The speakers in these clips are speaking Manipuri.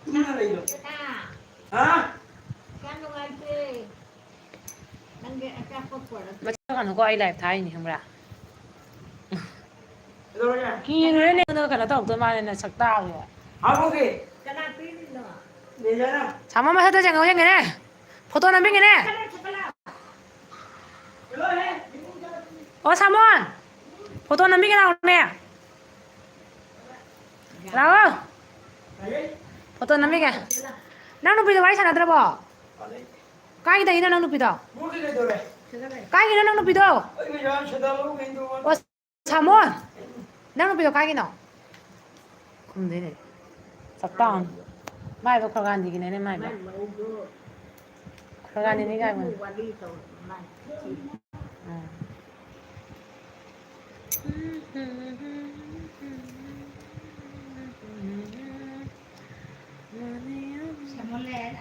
Ina lagi. Hah? Macam kan kau ai live thai ni hamra. Itu aja. Kira ni tu kan tahu tu mana nak sakta aku. Apa ke? Ni jana. Sama masa tu jangan yang ni. Foto nampak ni. Oh Samon. Foto nampak ni. Lawa. Foto nampak ni. Nang nupi tu wajah nak terapa. Kaya kita ini nang nupi tu. Bukan itu deh. Kaya kita nang nupi tu. Ini jangan sedar lu gitu. Oh Samon. Nang nupi tu kaya kita. Kum deh. Sakta. Mai tu kerana di sini mai. Kerana ini kan.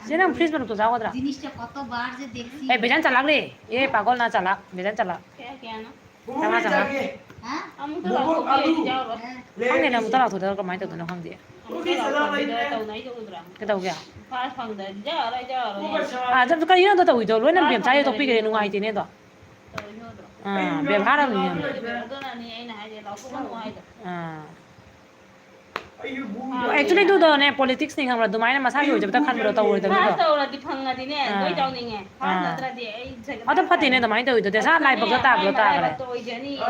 Jangan please baru tu jauh dah. জিনিসটা কতবার যে দেখছি Eh bejan calak le. Eh pagol na calak. Bejan calak. Sama sama. হ্যাঁ Hang ni nak mutar aku tu kau main tu tu nak hang dia. Bukan sedar lagi. Kita tahu kya? Ah, jab kali ni tu tahu itu. Lu ni biar cahaya topik ke nungai ini tu. Ah, biar haram ni. Ah. Ayo bu. Actually tu tu ni politics ni hamra tu main masa yo jab tak kan bro tahu itu tu. Ada pati ni tu main tu itu. Desa live bagla tak le.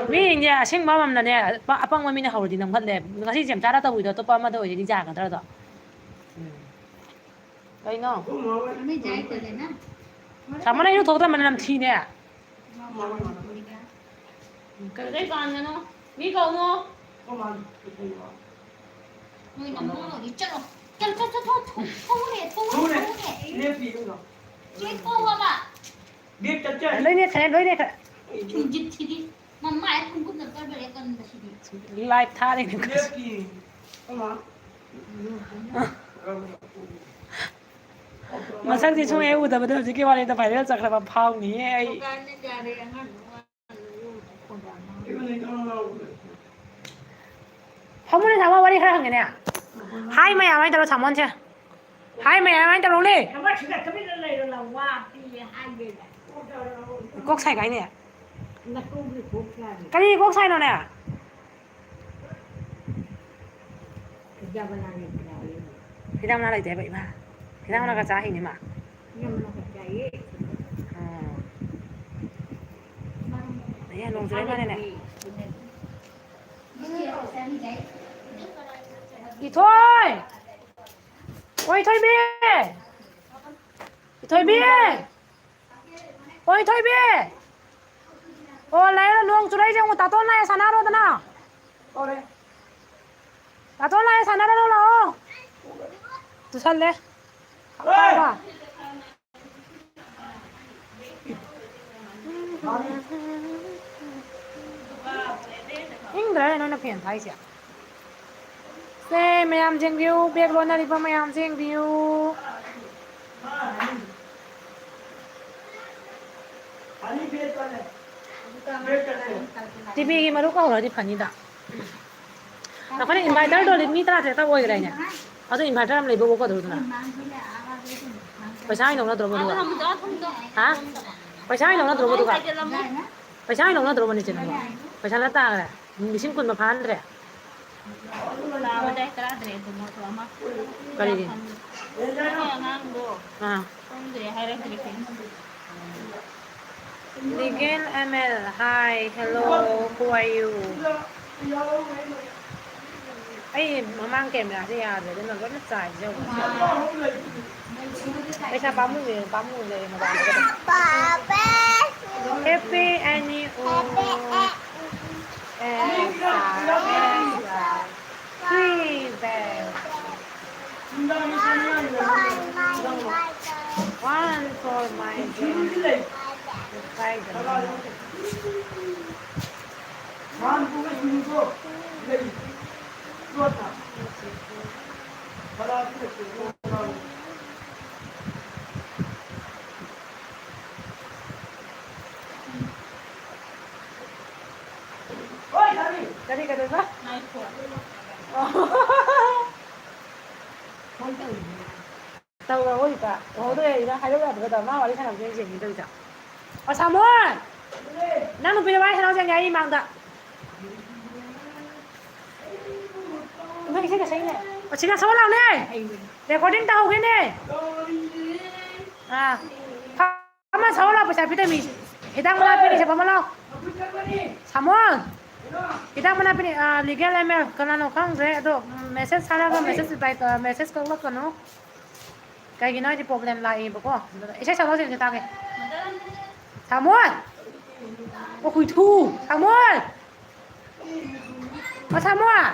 Mi ni asing mama mana ni apang mami ni hawur di nam khat le. Ngasi jam cara tahu itu tu pa ma tu jadi jangan terus tu. Kau no. আমি যাইতে দে না Sama ni itu tahu tak mana nam thi ni. ওই নম্বর ওই চলো চল চল চল থৌরে থৌরে থৌরে Dia pergi tu. চেক কো বাবা Dia cacat. Loi ni kena loi ni kena. জিত থিদি মাম্মা এখন কোন দরকার বেরে কোন দশিদি Live thar ni. Dia pergi. Sama. Masak di sungai udah betul jadi wali dah viral cakap apa pau ni. การเนี่ยจะเรียนงั้น Itu ni kalau. Kamu ni sama wali kerang ni. Hai mai mai terus sama je. Hai mai mai terus ni. คำว่าถึงก็ไม่ได้เลยเราว่าพี่ให้เลย Kok sai cái ni. นักกู้คือพวกกัน Cái kok sai nó nè. จะมาอะไรกัน Kita mana lagi deh ba. Kita mana kerja ini mah. ยังมาใจ Ni long sudah mana ni. Đi thôi. Ôi thôi bê. Thôi bê. Ôi thôi bê. Ô lấy là luồng chỗ đây chứ ta tôn này sana rồi nào. Ore. Ta tôn này sana rồi nào. Tu sal le. Apa? Indra nó phiền thái xỉa. Xe mày làm chênh view, biết luôn là đi vào mày làm chênh view. Ani bet kan. Bet kan. TV cái mà lúc nào rồi đi phần gì đó. Nó có inverter đồ thì mi ta sẽ tao quay cái này nhỉ. Ở đây inverter làm lấy bố có được không nào? Phải sao anh nó được không được? Hả? Phải sao anh nó được không được? Phải sao anh nó được không được? Phải sao nó ta cái này? Mình xin quân mà phán rồi. Cái gì? À. Ligin ML, hi, hello, who are you? Ấy mà mang kèm là gì à? Để nó rất là dài đâu. Bây giờ bấm người này mà bạn Happy anniversary. Three bells. One for my baby. Man bukan seminggu. Lagi. Dua tak. Kalau aku tu. Oi, Dani. Tadi kata apa? Naik kuat. Mau tàu rồi ôi cả hồ đây nó hay lúc là cái tàu mà vào đi sang làm cái gì mình tự chọn ở sao muốn năng lực bây giờ nó sẽ ngay mang tạ mấy cái này ở chỉ là số nào nè để có đến tàu cái này à kamu số nào bây giờ kita mi kita mana pilih siapa malau sama kita mana pilih legal email karena no kan saya tu message sana kan message baik message kalau kan no kayak gini aja problem lain pokok saya sama sih kita ke Samuel oh kuitu Samuel oh Samuel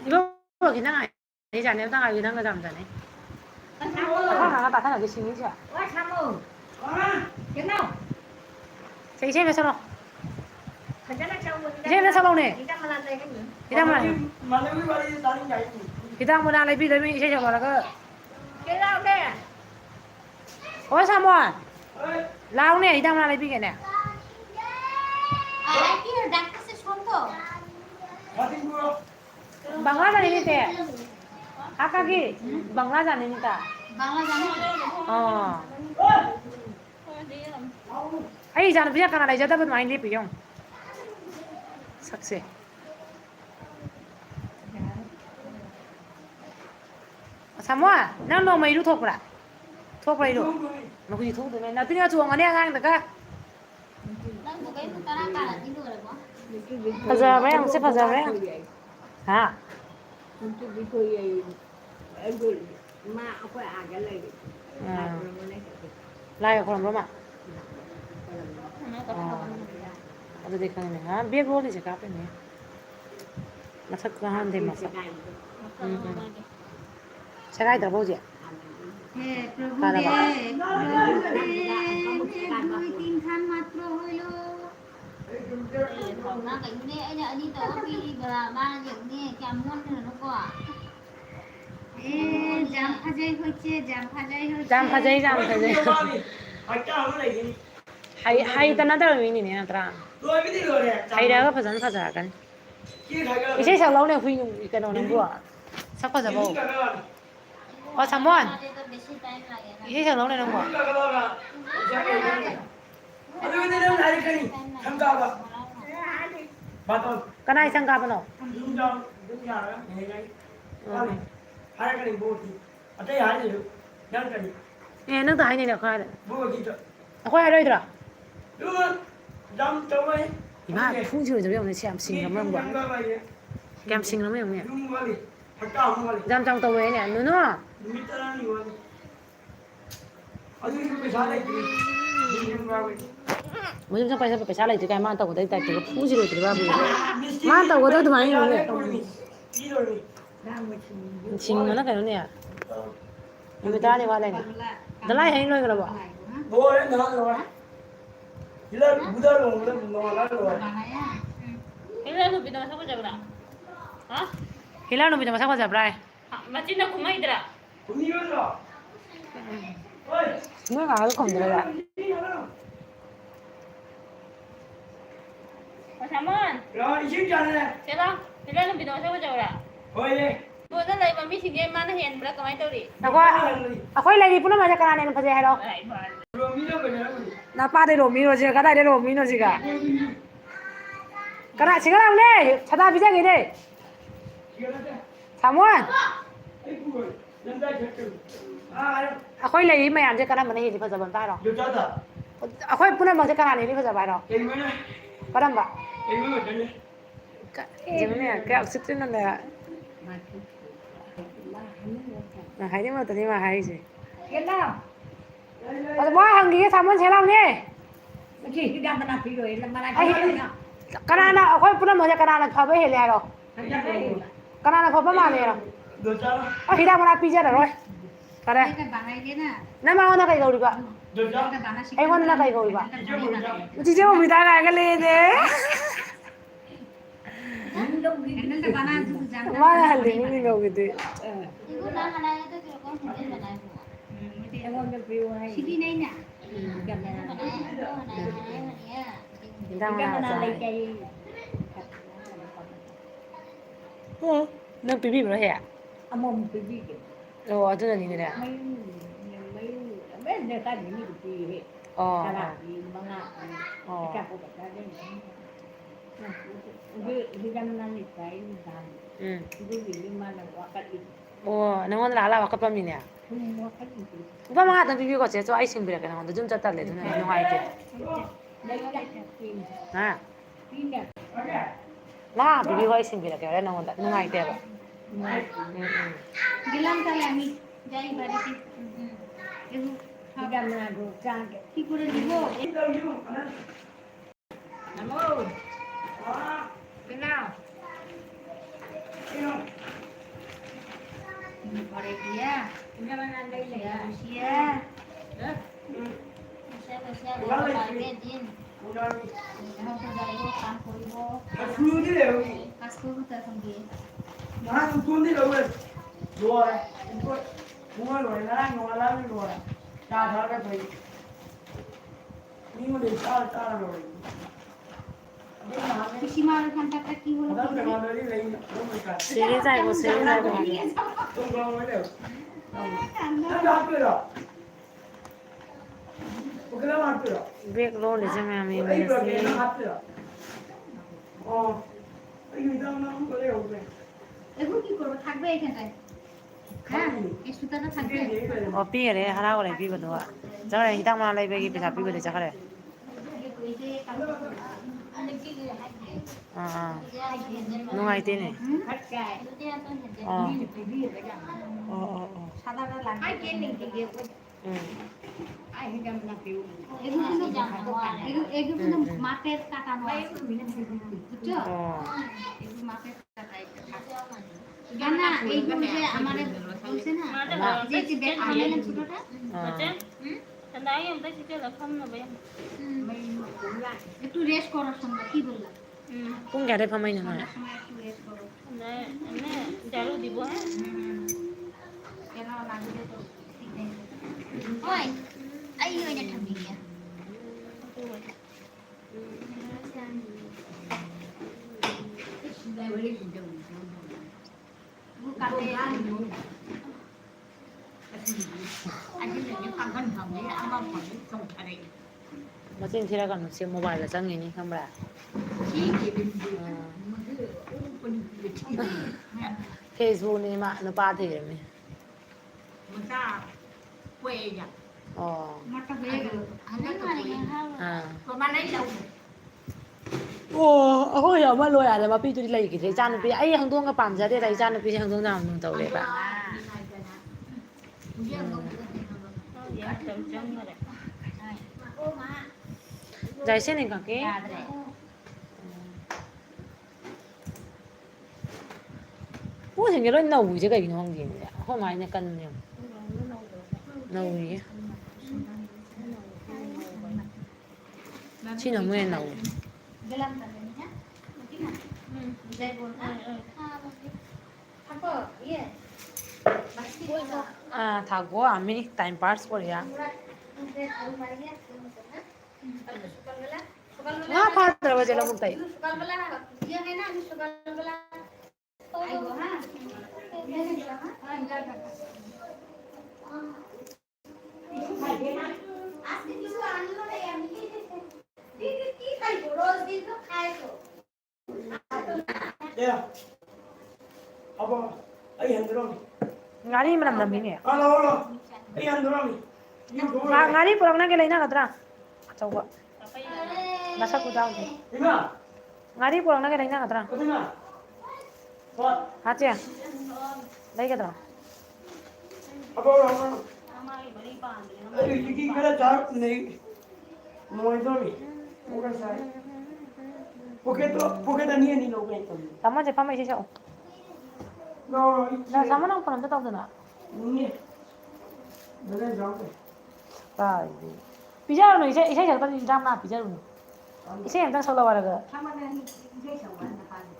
ibu kita ngai ini jangan kita ngai kita nggak jam jangan không hàng ta thấy là cái suy nghĩ chưa quá tham ư chừng nào chị xem về sao đâu mình chắc là sau mình xem về sao đâu nè chúng ta mà làm gì cái gì kita mana mà lấy cái đi ta đi nhảy kita mau nang lebih dari saya coba lagi cái đâu đây oh Samuel lao nè kita mau lebih cái nè à kia đặt cái xe xuống thôi mati gua Bangla জানি নিতে কাকা কি বাংলা জানি নিতা বাংলা জানো ai জানো বিয়া কানা লাই যাতা মাইন দি পিয়ং সাকসে Samuel nang no mai ru thok pra thok pra ru nó cứ thok được nó tin chuồng ở đây ngang được cả đang có cái ta đang cả là cái đùa rồi quá Fajar vậy không sẽ Fajar vậy hả lại còn không ạ ada di kanan ha biar boleh je kapan ya masak kahan deh masak sekarang dah boleh হে প্রভু রে দুই তিন খান মাত্র হইল না cảnh này anh nhớ đi tới đi là ba việc này কেমন হলো কো এ জাম ফাজাই হচ্ছে জাম ফাজাই হচ্ছে jam fajai ai cao cái này gì hay ta nãy tao mình nè tra rồi cái gì rồi nè hay đó có phải fajar kan kia khai cái 이제 잘 나오네 후이 cái nó nằm bùa sắp có giờ bầu Samuel বেশি টাইম লাগে না 이제 잘 나오네 nằm bùa cái này nó lại cái gì tham gia vào bà con cái này sang cả bao đứng trong đứng nhà đó ngày ngày hai cái này bố thì ở đây hai gì được đang cái nè nước tại này là khoai đấy bố gì vậy khoai ở đây rồi đúng không dăm châu ấy 이마 풍지로 저기 오늘 시험 싱가 뭐 뭐. 감 싱가 뭐 뭐. đúng rồi thật cao không rồi 잠 trong tàu nè 누누. 밑에는 이거 어디 그 사람이 đúng rồi 뭐 좀 빨리 빨리 살아 이제 가만 타고 돼 딱 그 풍지로 들어가 보고. 만 타고 도 많이 오네. 이러니 싱가 cái nè. người ta đi qua đây nè. Đó lại hay nói cái đó. bố đấy nó rồi 이런 무다로 오는 거라 그래. 일라노 비나 사고 잡으라. 어? hilano bisa masak apa bray? 마진나 구마이더라. 분위기가 어이. Mới vào không được rồi. 잠만. 야, 이 진짜네. 제가 일라노 비나 사고 잡으라. 어이. 뭐 나라이 맘이 신게 만나 현 브라 까마이 떠리. Akwai lagi pun macam kana nen phajai halo. 그럼 이런 거냐? Na pa de ro mi ro je kada de ro mi no ji ga. Kana chiga lam ne chada bija ge de. Samuel. 아이고. 연다 쳤죠. 아, Akwai lagi mày ăn je kana mana hi di phajai ban ta ro. 여자다. Akwai pun macam kana ni phajai bai ro. 이거는 Padam ba. 이거 되네. Jemne cái oxygen nó là hai đứa mà tự nhiên mà hai gì cái nào bố hàng gì sao muốn xe lao nè chỉ cái đam nó phi rồi là mà lại cái này nó có phụ nữ mới cái này là phá với hệ này rồi cái này là phá với mà này rồi 여자. khi nào mà nó pizza rồi cái này cái bạn ấy thế nào nó mà nó cái gầu đi bạn 여자. cái bạn nó em con nó cái gầu đi bạn 이제 보자. chị chưa bị tai này cái lên đấy cái bạn nó giúp rằng mà là hình như gầu cái gì 이거 나 하나에 또 들어가 근데 하나에 시비 내냐 đang là nó bị nó hẻ 어머 비비게. 어두는이네. mấy người ta bị như gì ta làm gì mà ngại cái của ta đây đi đâm năng thì cái làm cái gì mà là quá cái gì 너는 라라 와카밤이냐? không có cái gì 오빠 mga 비비고 제조 아이싱 비라게 나온다 좀 짰달래 누나 이놈아이게. đây là tiền 아, tiền đẹp 나 비비고 아이싱 비라게 그래 나온다 누나이게 봐. গেলাম তাহলে আমি যাই বাড়িতে đi đâm là đồ trang কি করে দিব Nam ơi cái nào ঘরে গিয়া chúng ta ăn đây là বসিয়া বসে বসে বাইরে দিন এখন তো যাইব কাম করব কাজ করবো তো এখন গিয়ে nó tuôn đi đâu rồi rồi mua rồi nó đang ngồi lắm rồi cha thở cái gì nhưng mà để sao rồi পিসিমার ওখানটা কি হলো nó phải ngồi đi lấy đúng rồi cả 세게 살고 세게 살고. không có mới được nó đáp được rồi ok nó đáp được rồi 백로 레즈메 ấy 아미 rồi kìa nó 메시. đáp được cái gì đâu nó không có đều rồi এগুলো কি করবো থাকবে এখানটায় হ্যাঁ এই সুতাটা থাকবে cái gì vậy 삐게래 하라고 그래 삐거도. 저래 이따만 라이브기 비자 삐거도 저래. এই যে কালো কি 어. 누나이테네. hết cài 어. phải viết cái dạng 어. সাদাটা লাগবে ai trên mình thì đều 응. ai cái đem là kiểu এগুলো কিন্তু এগুলো কিন্তু মাপের কাটানো আছে বুঝছো 어. এগুলো মাপের কাটা জানা এইগুলো যে আমারে বলছে না যে যে ব্যাগ আনলেন ছোটটা 맞지? 응? 나이 엄청 진짜 럭하면 뭐야? একটু রেস্ট করার সময় কি বললাম 응. 뿡갸래 파마이는 나. সন্ধ্যার সময় একটু রেস্ট করো 네, 네, 자루 দিব হ্যাঁ? কেন লাগবে তো ঠিক নেই ওই আই ওই না ঠাম্মি গিয়া কাটে anh cái này tăng cân thầm đấy ăn bao khoảng không phải đấy 멋진 티라가 지금 모바일로 정리니 kamera. chỉ thì bình thường 어. mà cái 페이스북이 막 빠지려면. mà ta quê nhỉ 어. আমারটা হয়ে গেল 아. còn ban đấy đâu 오, 어, 여마 로야, 내가 삐들이 라이기 돼. 자는 삐, 아이 행동가 밤자대 라 자는 삐 행동 나오는 더 그래 봐. dạ chồng chồng rồi đấy 잘 쓰는 거게. 뭐 생겨로 나오고 이제가 이런 환경이야. 호 많이 약간 좀 나오기. 치 너무 해 나오. গেলাম তাহলে হ্যাঁ ঠিক না যাই বল হ্যাঁ থাকো ইয়ে বাকি বলবো 아, 다고 아미 타임 পাস করিয়া। আমরা ওই বাড়ি গিয়ে হ্যাঁ সকালবেলা 나 파들 বাজে লা বলতাই। সকালবেলা ইয়ে হয় না আমি সকালবেলা আইবো হ্যাঁ আজকে কিছু আনলো না আমি দিদি কি খাইবো রোজ দিন তো খাই তো đây à apa ấy ăn được không ngari mình làm gì nè. alo alo ấy ăn được không nhưng cũng ngari pulang na kelay na katra. Coba. Nasa ko daw. đi mà Ngari pulang na kelay na katra. có thế nào rồi Hachi. Lấy cái đó. apa orang ấy cái đó cháu này ngồi thôi bukan saya Porque tenía ni lo que tenía. Tama je pamay siya. No, Na sama nang panam ta tawdo na. ni. Dale जाओ पे. Ba. Pija no isa jalpa ni dam na pija no. Isa yang tang sola wala ga. খামারে আমি যে সবাই না পারি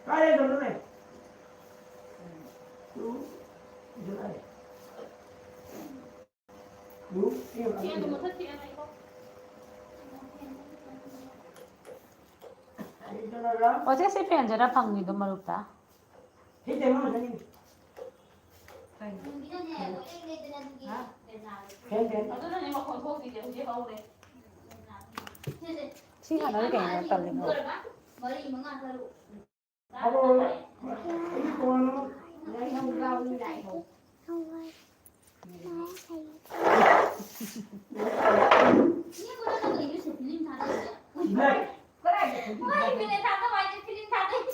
Cái đây rồi này. Đủ. Đủ này. Đủ. 얘도 못 했지 얘는 이거 Cho nó ra. 어제 세피 앉아라 방미도 마렵다. Thế tiền nó là gì? Cái này có em lên tên kia. Khen khen. Ở đó nhưng mà còn khô thì đều dễ hâu đấy. Chị hả nói cái tầm lên rồi. Mới đi mới ngon thôi. Alo. Cái con nó lấy không rau như vậy hả? Nhưng mà nó người yêu phim thà đấy. Này. Cái này. Ôi, mình lại thà tao phim thà đấy chứ.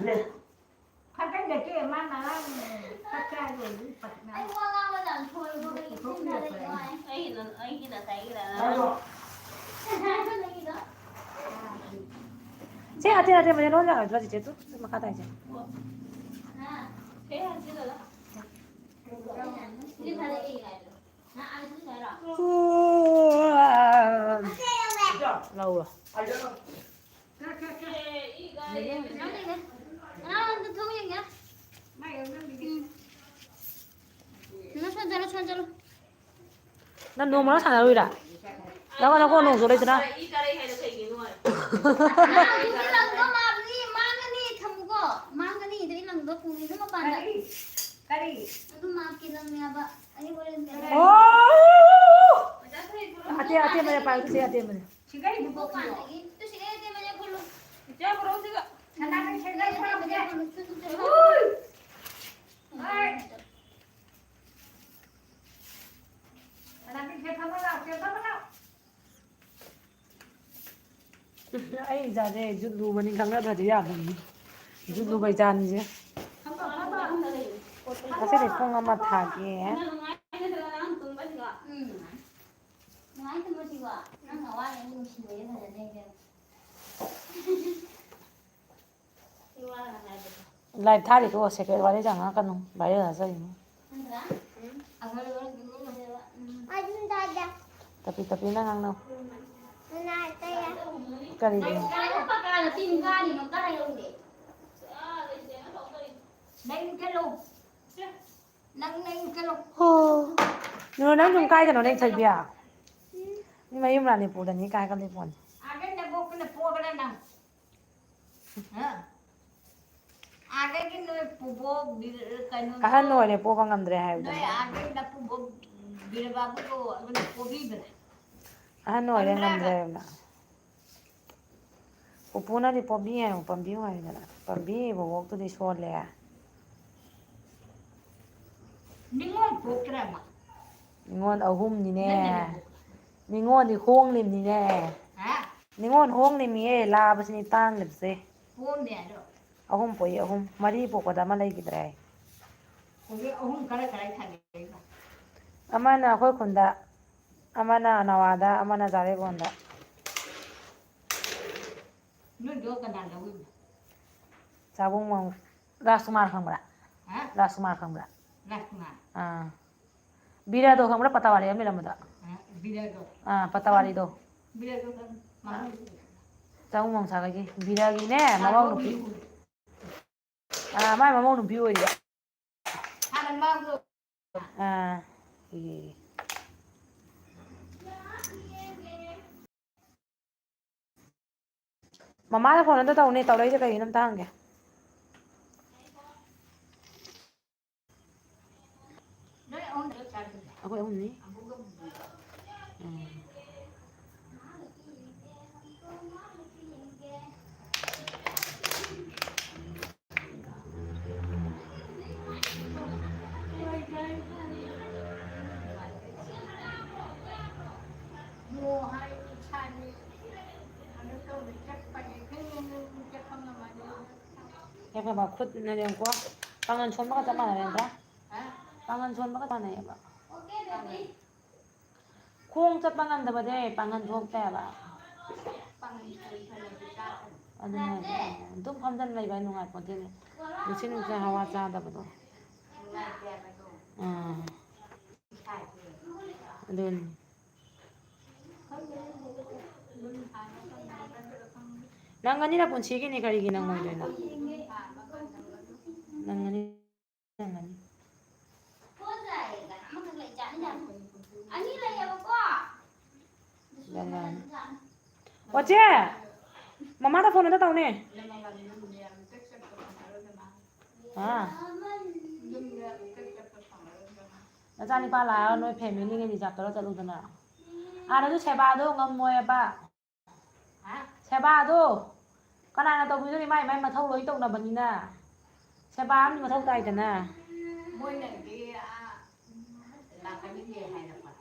Này. Anh cái để kia mà nó tất cả rồi Phật Anh nào. mua ngon bao giờ thôi vô cái phim thà đấy rồi. Ấy cái là thấy là Alo. Chị hả tiền mình nó là cho chị chết chứ mà khát tay chị. thế là chứ rồi đó. Phim thà đấy này. Nó ăn thứ này rồi. Lâu rồi. Ai đó. Nó thương gì nhá. Nó xoan cho luôn. Nó nuông mà nó thằng rồi đã. Nó có nuông rồi đấy chứ nào. Ít ra đây hay là thầy cái nuôi. Cái lần đó mà đi mang cái đi thầm có mang cái đi thì lần đó cùng đi nó mà bàn đấy. Cái đi. Nó mang cái lần nhà bạn anh có lên cái Hati mana pak itu sih hati mana. Chỉ cái đi bộ bộ bàn kia. đấy itu sih dia banyak dulu. Chơi vào đâu chứ ạ? Thằng ta cái xe đây sao vậy? Thằng ta cái xe không có đâu, xe không có đâu. Ai ra đây chút lu mình khăng ra thì à mình. Chút lu bây giờ gì. Không có, không có. Nó sẽ để phong mà thả kìa. Nói tôi mới chịu à, nó ngồi qua này mình chịu vậy thôi đây kìa. Live thả thì tôi sẽ cái vào đấy chẳng nó cần không? Bây giờ là sao vậy? Tapi nangang đâu. Cái gì? Cái nó bắt ra là tìm ra thì nó cắt hay không để. Đánh cái lù. Nâng lên cái lù. Nó đang dùng cái nó đang thấy bia. Nhưng mà im là để phụ đàn những cái để phụ. À cái này bộ cái này phụ cái này nào. À cái nơi phụ bộ bị cái nơi. Cả hai nồi để phụ bằng ngầm để hay. Nơi à cái là phụ bộ bị bà bố đồ cái phụ bị rồi. Hai nồi để ngầm để là. Phụ nó đi phụ bia, phụ bia hay là. Phụ bia phụ tôi đi xóa lẹ. Nhưng mà phụ cái này mà. Ngon ở hum gì nè. Ni ngon thì khong lim ni nè. Hả? Ni ngon hong lim ye la bas ni tang lim se. Phụ nè rồi. Ahum po ye ahum. Mari po ko da malay gidray. Phụ cái ông cái thằng này. Amana khoi khunda. Amana nawada, amana zare bonda. Nó vô cái nào đâu. Sabung mang rasumar khamra. Hả? Rasumar khamra. Lát mà. Ah. Bira do khamra patawari amela mada. Video đó. Ah, patawari do. Video đó mà. Sabung mang sa gi. Bira gi ne mamau no pi. Ah, mai mamau no pi oi da. Anh mang rồi. Ah. Gi. Mama da phone da tau ne tau dai da kai nam tang kya. Đấy ông được sao được. Ako ahum ni. Mua hai chai đi. Anh nó tôi chắc phải cái chắc không là mà được. Kaya pa ba khut na diyan ko. Pangan chon ba ka tama na rin ta? Hả? Pangan chon ba ka tama na yan ba? Ok baby. Kung sa pangan da ba de, pangan chon ta ba? Bằng cái là cái ta. Ano na. Dum kam dan may ba nung ay po din. Musin sa hawa sa da ba to? Là kẹt vào đồ. Ah. Phải. Dun. Nang ganina pun sige ni karigi nang mo din. Nang gani. Nang gani. Có dạy cả nó không lại chán nhỉ. Anh nghĩ là nhiều quá. Jangan. Oce. Mama da phone da tau ne. Dừng cái phải แล้วจานี่ป้าแล้วน้อยเพลมิลี่ไงดีจับตัวเราจะรู้ตัวน่ะแล้วดูแชบ้าดูงมวยป้า hả แชบ้าดูก็นานตัวพี่ตัวนี้ไม่มาเท่าเลยตรงนั้นบันนี้น่ะแชบ้ามันมาเท่าใจกันน่ะ môi này cái là cái gì hay là phải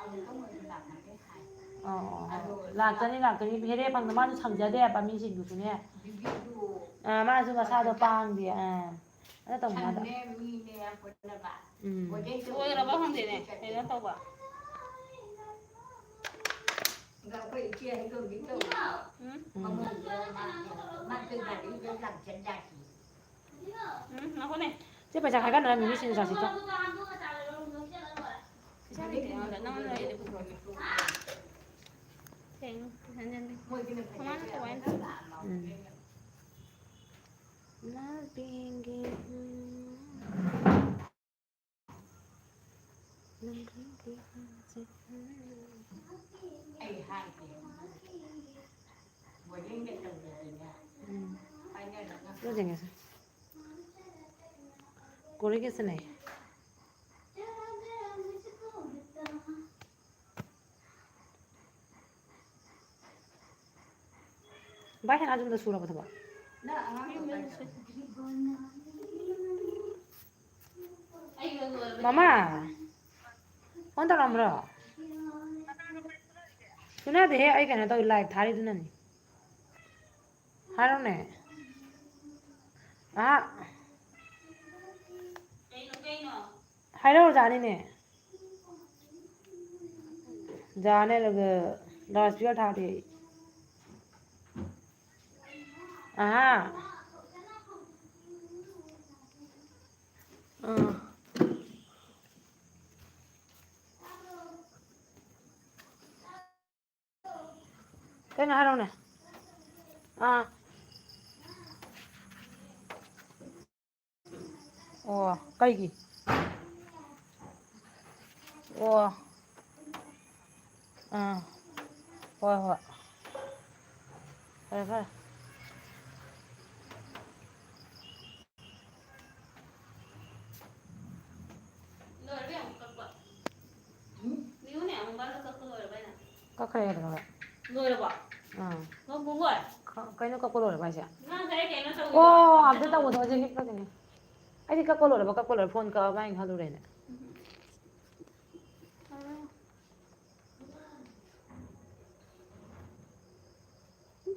ông có một làm cái hay อ๋อหลักตัวนี้พี่ได้ฟังแต่มันฉันจะได้ป้ามีสิ่งอยู่ตัวเนี้ย video มาซึ่งก็ชาตัวปังเดียแล้วตรงนั้น thằng em mi nè của là bạn อืม của đây Ôi là bao không gì này, thì nó tao bảo. gặp cái kia hay còn cái đâu mà mình mà từ này đến cái làm chân đại Nó có này. จะไปจากใครกันนะมีวิชินจากสิจ๊ะ Sao đi để nó này để phục hồi. Thì nhân nhân đi. môi cái này Không ăn cái quán. น่าเบียงเกน ai hai thì của những cái đồng gì nha ai nghe được 또 쟁여서 고르겠으네 바이한 아좀 더 수라고 봐 nó ăn 마마 혼자 남으라 누나 돼 아이 그냥 또 라이브 다리 두나니 하루네 아 하려고 자니네 जाने लगे लास्टवियर था दे cái nào đâu nè ồ cây gì ồ thôi thôi thôi Rồi đấy không cắt quả. Nếu nè ông bắt nó cắt rồi là bây nè. có cái này rồi Rồi là bỏ. Nó bún rồi. cái nó có cô rồi bây giờ Nó thấy cái nó sâu. 오, 안 된다고 더 어제 했거든요. 아직 깎고를 폰 거 많이 하더래네.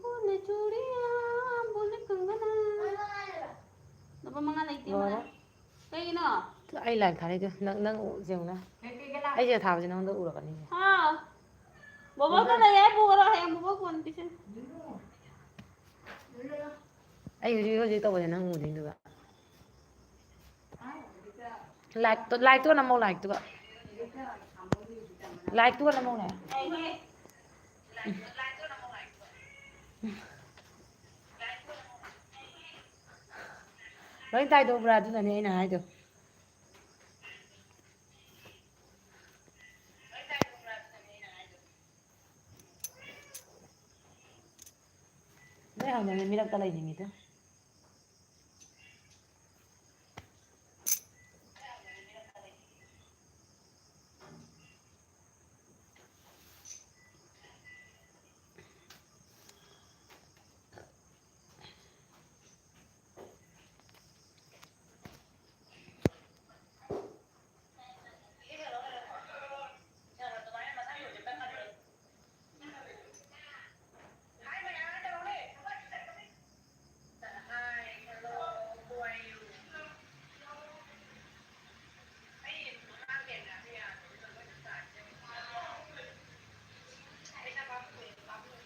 Boleh curian, boleh kengana. Nó mang ăn này tí Rồi mà. đó. Cái nó. Thứ ai làm thằng này chứ, nâng ủ giường đó. cái Ai giờ thảo gì nó ủ được cái này. Ha. Bố bố cái này ấy bố rồi hay bố bố quần tí chứ. Ai giờ gì tao bây giờ nâng ủ đến được. Like tôi làm màu like tôi. Like tôi làm màu này. Nói tay tôi ra tôi là như thế này được. Đấy hàng này mình đặt tay này thôi.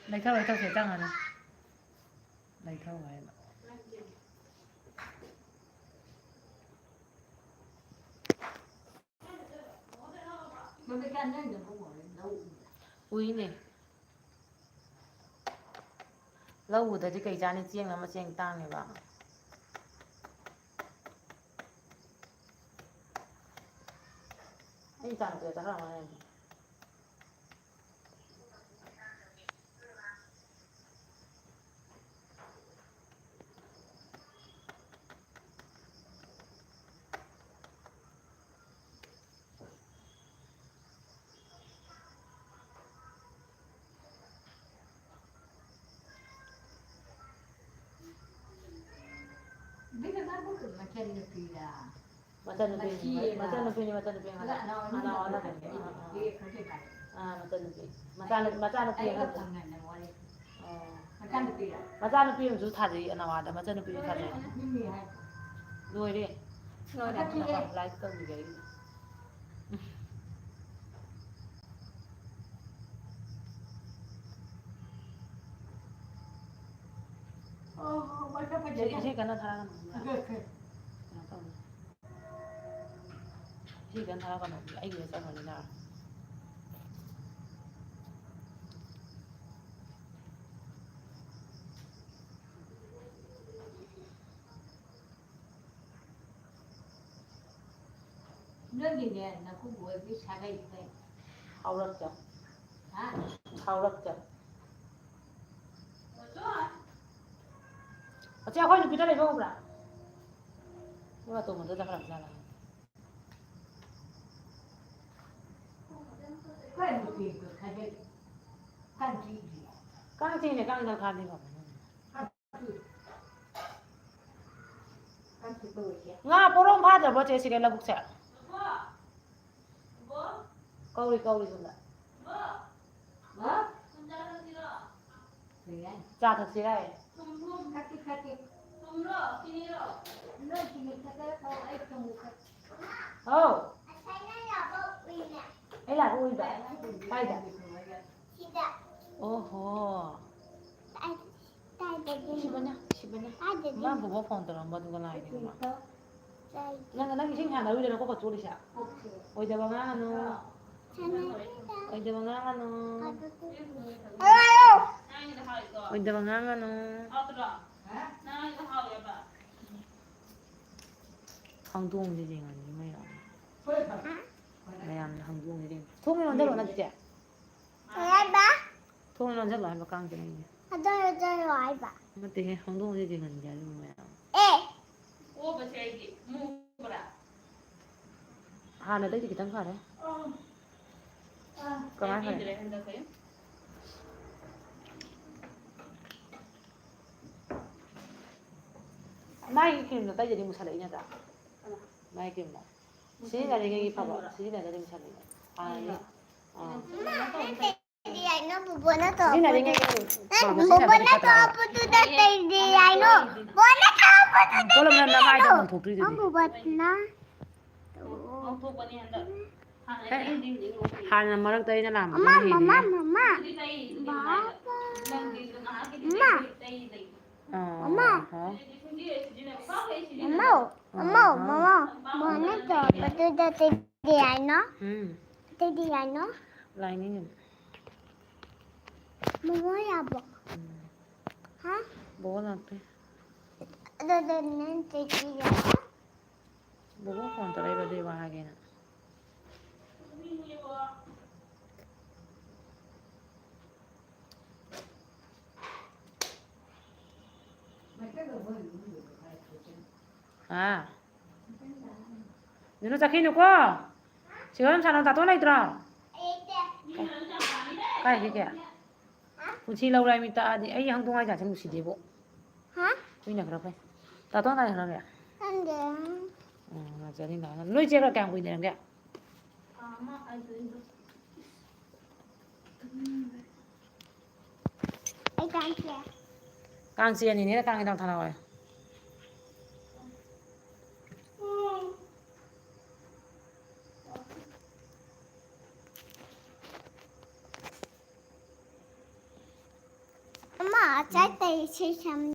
Lấy thâu phải căng rồi. Lấy thâu rồi em ạ. Ui nè. Lâu rồi thì cái chán này chiên là mà chiên tang này bạn. Anh chán từ chắc là này. 맞잖아 맞잖아 비 맞잖아 비 맞잖아 비 하나 하나 돼. 이게 그렇게 가. 아 맞잖아 비 하나. 장난은 원래 어 맞잖아 비야. 맞잖아 비 무슨 타지 하나 와다 맞잖아 비 타지. 힘이 할. 노이리. 노이리 라이트 떠는 게. 맞아 맞아. 이제 간다 살아가는 거야. 그 시간 살아가는 거야. 아이고 살아가는 나. 너기네 나 그거 왜 사가 있대. 아우락죠. 아, 아우락죠. 좋아. 어째 아ኳ이 좀 비달래 먹어보라. 누가 또 먼저 잡아라잖아. 그래 뭐지 그 가게 간지. 깡팅이네 깡이가 가는 거. 간지 뭐지? nga porom pha giờ bữa chế xí cái là bục xẻ 뭐? câu đi xuống lại 뭐? 뭐? 혼자서 싫어. 그래. ra thật xí đây 솜솜 카티 솜러 피니러. 너 지금 찾아서 아이고 못 oh ấy là vui vậy tay đã oh 시번이야 나 보고 폰더라 뭐 누가 나이 되고 막 나 생각 나 우리랑 거기 둘이야 어디 봐 나는 어디 봐 나는 나이도 하고 있어. 어디 봐 나는 아들아. 나이도 하고 해봐. 항동 지진 아니 뭐야 그래서 내가 항동 지진 통일 언제로 나 진짜 통일 언제로 할 까? 깡지는 근데 항동 지진은 이제 뭐야 오버 제기 무브라. 하나 더 이렇게 단 거래 그만 그래 이들의 한다고요? 나이 기름도 따지 리 무살에 이냐다 나이 기름 나 시나 되게 봐봐 시나 되게 무살에 아니 시나 되게 Kalau mana nama itu orang thục đi thì Ông thuộc bên này 한다. 하나 딩딩딩 오케이. Hàn là mà nó tây nó làm Mama, mama, mama. 우리 tay Baba. 딩딩딩 하나 Mama. tay tay. Mama hả Mama, mama, mama. Mana tu? Betul dah tadi ano? Tadi ano? lại ní Mama ya bu. Ha? bố là cái Ada dan tadi ya. bố còn tại đây là đi vào hai cái này à nếu nó ra khi nữa quá chứ làm sao nó ta tối nay ra cái kìa cũng chỉ lâu nay mình ta đi ấy hàng tung ai trả cho một xí đi bộ Ha? bây giờ cái ta tối nay rồi kìa Anda. là giờ đi nào nuôi chơi là càng quỳ này kìa Ikan kia. càng xiên thì nó càng cái đồng thằng nào rồi Mama, trái tay chơi chăm